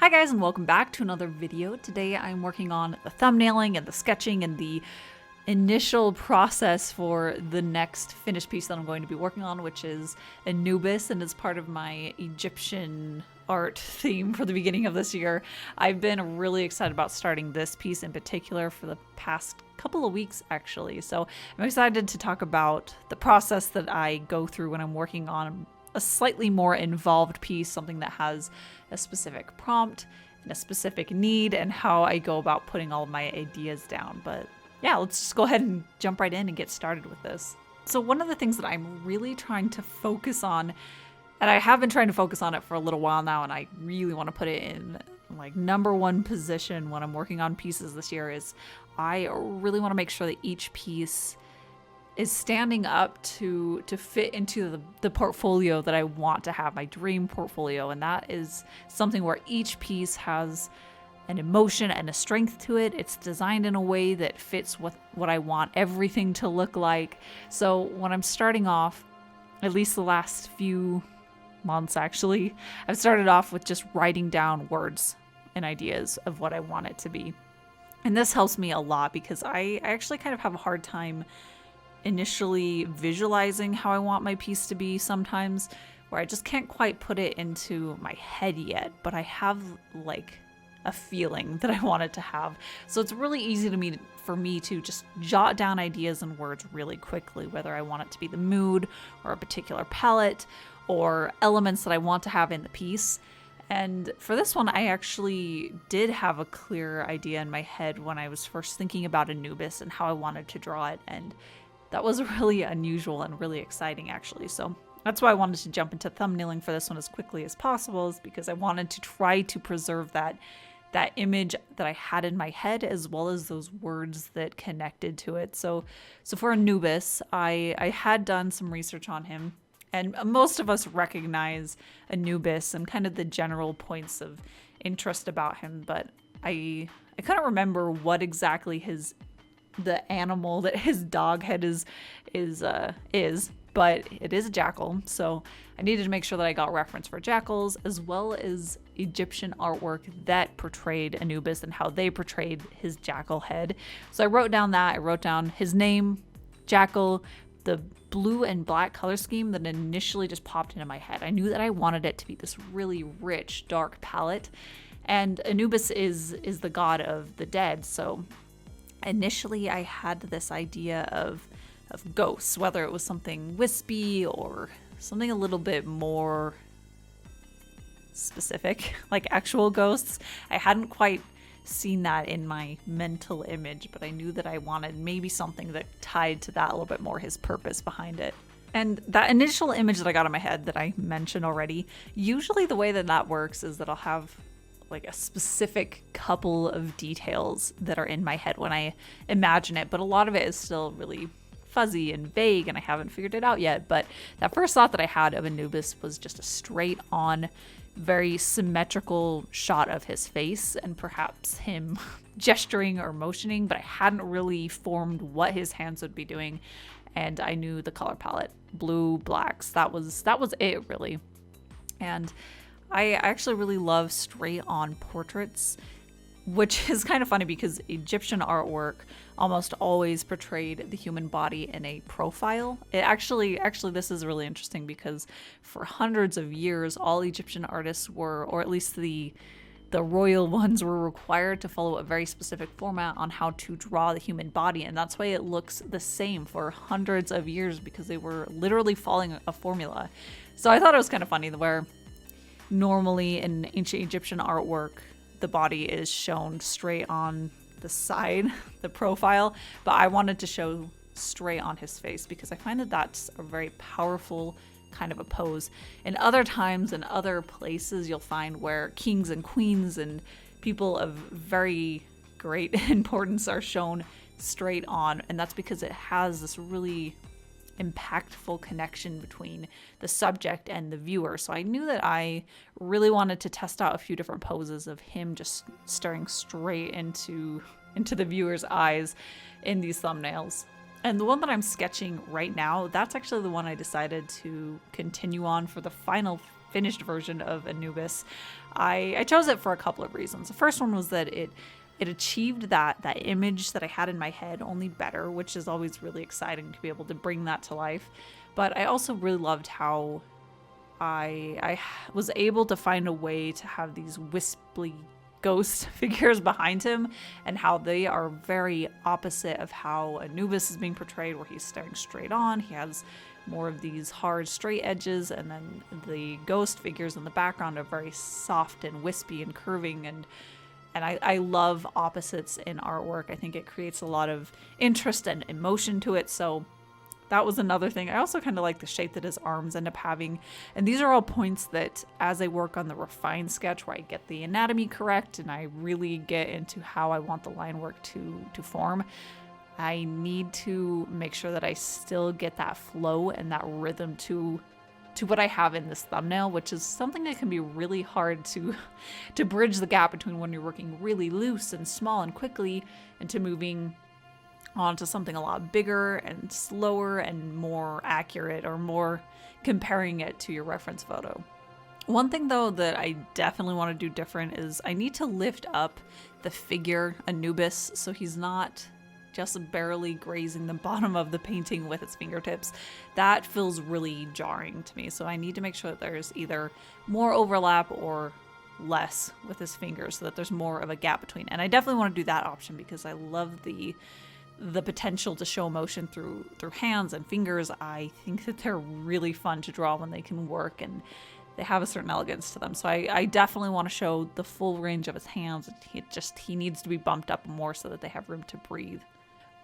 Hi guys, and welcome back to another video. Today I'm working on the thumbnailing and the sketching and the initial process for the next finished piece that I'm going to be working on, which is Anubis, and it's part of my Egyptian art theme for the beginning of this year. I've been really excited about starting this piece in particular for the past couple of weeks actually, so I'm excited to talk about the process that I go through when I'm working on a slightly more involved piece, something that has a specific prompt and a specific need, and how I go about putting all of my ideas down. But yeah, let's just go ahead and jump right in and get started with this. So one of the things that I'm really trying to focus on, and I have been trying to focus on it for a little while now, and I really want to put it in like #1 position when I'm working on pieces this year, is I really want to make sure that each piece is standing up to fit into the portfolio that I want to have, my dream portfolio. And that is something where each piece has an emotion and a strength to it. It's designed in a way that fits what I want everything to look like. So when I'm starting off, at least the last few months actually, I've started off with just writing down words and ideas of what I want it to be. And this helps me a lot because I actually kind of have a hard time initially visualizing how I want my piece to be sometimes, where I just can't quite put it into my head yet, but I have like a feeling that I want it to have. So it's really easy for me to just jot down ideas and words really quickly, whether I want it to be the mood or a particular palette or elements that I want to have in the piece. And for this one, I actually did have a clear idea in my head when I was first thinking about Anubis and how I wanted to draw it, and that was really unusual and really exciting actually. So that's why I wanted to jump into thumbnailing for this one as quickly as possible, is because I wanted to try to preserve that image that I had in my head, as well as those words that connected to it. So for Anubis, I had done some research on him, and most of us recognize Anubis and kind of the general points of interest about him, but I couldn't remember what exactly the animal that his dog head is, but it is a jackal. So I needed to make sure that I got reference for jackals, as well as Egyptian artwork that portrayed Anubis and how they portrayed his jackal head. So I wrote down that. I wrote down his name, jackal, the blue and black color scheme that initially just popped into my head. I knew that I wanted it to be this really rich, dark palette. And Anubis is the god of the dead, so initially I had this idea of ghosts, whether it was something wispy or something a little bit more specific, like actual ghosts. I hadn't quite seen that in my mental image, but I knew that I wanted maybe something that tied to that a little bit more, his purpose behind it. And that initial image that I got in my head that I mentioned already, usually the way that works is that I'll have like a specific couple of details that are in my head when I imagine it, but a lot of it is still really fuzzy and vague, and I haven't figured it out yet. But that first thought that I had of Anubis was just a straight on, very symmetrical shot of his face and perhaps him gesturing or motioning, but I hadn't really formed what his hands would be doing. And I knew the color palette, blue, blacks, that was it really. And I actually really love straight on portraits, which is kind of funny because Egyptian artwork almost always portrayed the human body in a profile. It actually this is really interesting because for hundreds of years, all Egyptian artists were, or at least the royal ones, were required to follow a very specific format on how to draw the human body, and that's why it looks the same for hundreds of years, because they were literally following a formula. So I thought it was kind of funny where normally in ancient Egyptian artwork, the body is shown straight on the side, the profile, but I wanted to show straight on his face because I find that that's a very powerful kind of a pose. In other times and other places, you'll find where kings and queens and people of very great importance are shown straight on, and that's because it has this really impactful connection between the subject and the viewer. So I knew that I really wanted to test out a few different poses of him just staring straight into the viewer's eyes in these thumbnails. And the one that I'm sketching right now, that's actually the one I decided to continue on for the final finished version of Anubis. I chose it for a couple of reasons. The first one was that it achieved that image that I had in my head, only better, which is always really exciting to be able to bring that to life. But I also really loved how I was able to find a way to have these wispy ghost figures behind him, and how they are very opposite of how Anubis is being portrayed, where he's staring straight on. He has more of these hard straight edges, and then the ghost figures in the background are very soft and wispy and curving, and I love opposites in artwork. I think it creates a lot of interest and emotion to it, so that was another thing. I also kind of like the shape that his arms end up having. And these are all points that, as I work on the refined sketch where I get the anatomy correct and I really get into how I want the line work to form, I need to make sure that I still get that flow and that rhythm to what I have in this thumbnail, which is something that can be really hard to bridge the gap between when you're working really loose and small and quickly into moving onto something a lot bigger and slower and more accurate, or more comparing it to your reference photo. One thing though that I definitely want to do different is I need to lift up the figure Anubis so he's not just barely grazing the bottom of the painting with its fingertips. That feels really jarring to me, so I need to make sure that there's either more overlap or less with his fingers so that there's more of a gap between. And I definitely want to do that option because I love the potential to show emotion through hands and fingers. I think that they're really fun to draw when they can work, and they have a certain elegance to them. So I definitely want to show the full range of his hands. He needs to be bumped up more so that they have room to breathe.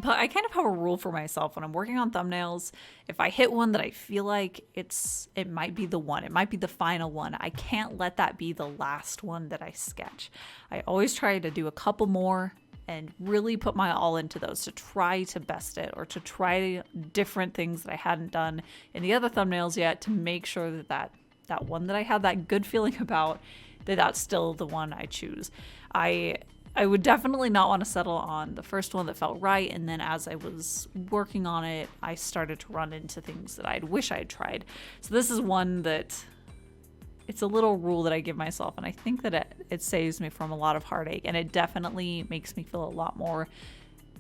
But I kind of have a rule for myself when I'm working on thumbnails. If I hit one that I feel like it might be the one, it might be the final one, I can't let that be the last one that I sketch. I always try to do a couple more and really put my all into those to try to best it, or to try different things that I hadn't done in the other thumbnails yet, to make sure that one that I had that good feeling about, that's still the one I choose. I would definitely not want to settle on the first one that felt right, and then as I was working on it, I started to run into things that I'd wish I had tried. So this is one that, it's a little rule that I give myself, and I think that it saves me from a lot of heartache, and it definitely makes me feel a lot more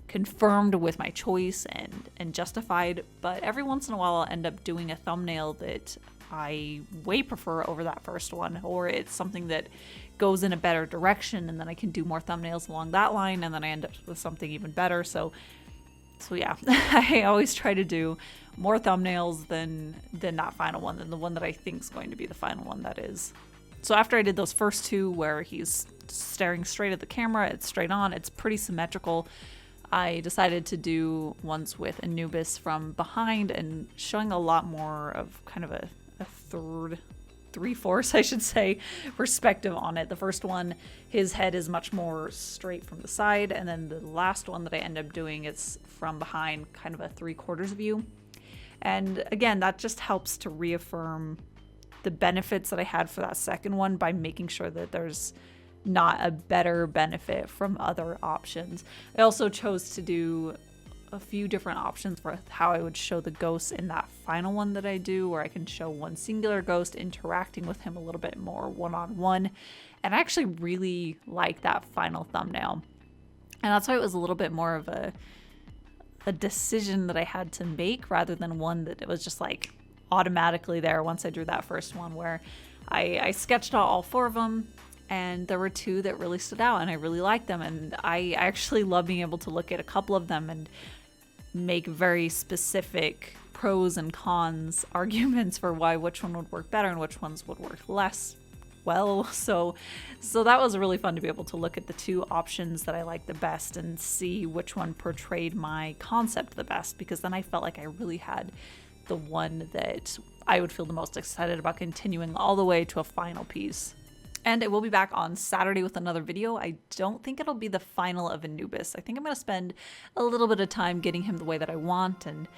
confirmed with my choice and justified. But every once in a while I'll end up doing a thumbnail that I way prefer over that first one, or it's something that goes in a better direction, and then I can do more thumbnails along that line, and then I end up with something even better. So yeah, I always try to do more thumbnails than that final one, than the one that I think is going to be the final one, that is. So after I did those first two where he's staring straight at the camera, it's straight on, it's pretty symmetrical, I decided to do ones with Anubis from behind and showing a lot more of kind of a three-fourths, I should say, perspective on it. The first one, his head is much more straight from the side, and then the last one that I end up doing is from behind, kind of a 3/4 view. And again, that just helps to reaffirm the benefits that I had for that second one by making sure that there's not a better benefit from other options. I also chose to do a few different options for how I would show the ghosts in that final one that I do, where I can show one singular ghost interacting with him a little bit more one-on-one. And I actually really like that final thumbnail. And that's why it was a little bit more of a decision that I had to make, rather than one that it was just like automatically there once I drew that first one, where I sketched out all 4 of them, and there were 2 that really stood out and I really liked them. And I actually love being able to look at a couple of them and make very specific pros and cons arguments for why which one would work better and which ones would work less well. So that was really fun to be able to look at the 2 options that I liked the best and see which one portrayed my concept the best, because then I felt like I really had the one that I would feel the most excited about continuing all the way to a final piece. And I will be back on Saturday with another video. I don't think it'll be the final of Anubis. I think I'm going to spend a little bit of time getting him the way that I want, and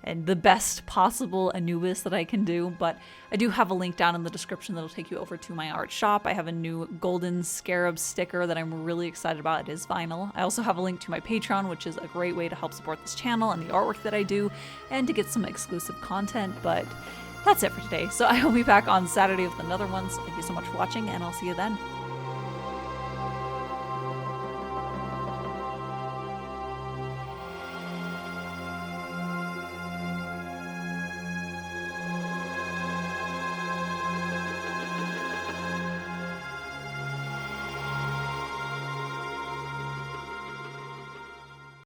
and the best possible Anubis that I can do. But I do have a link down in the description that'll take you over to my art shop. I have a new golden scarab sticker that I'm really excited about. It is vinyl. I also have a link to my Patreon, which is a great way to help support this channel and the artwork that I do, and to get some exclusive content. But that's it for today. So I will be back on Saturday with another one. So thank you so much for watching, and I'll see you then.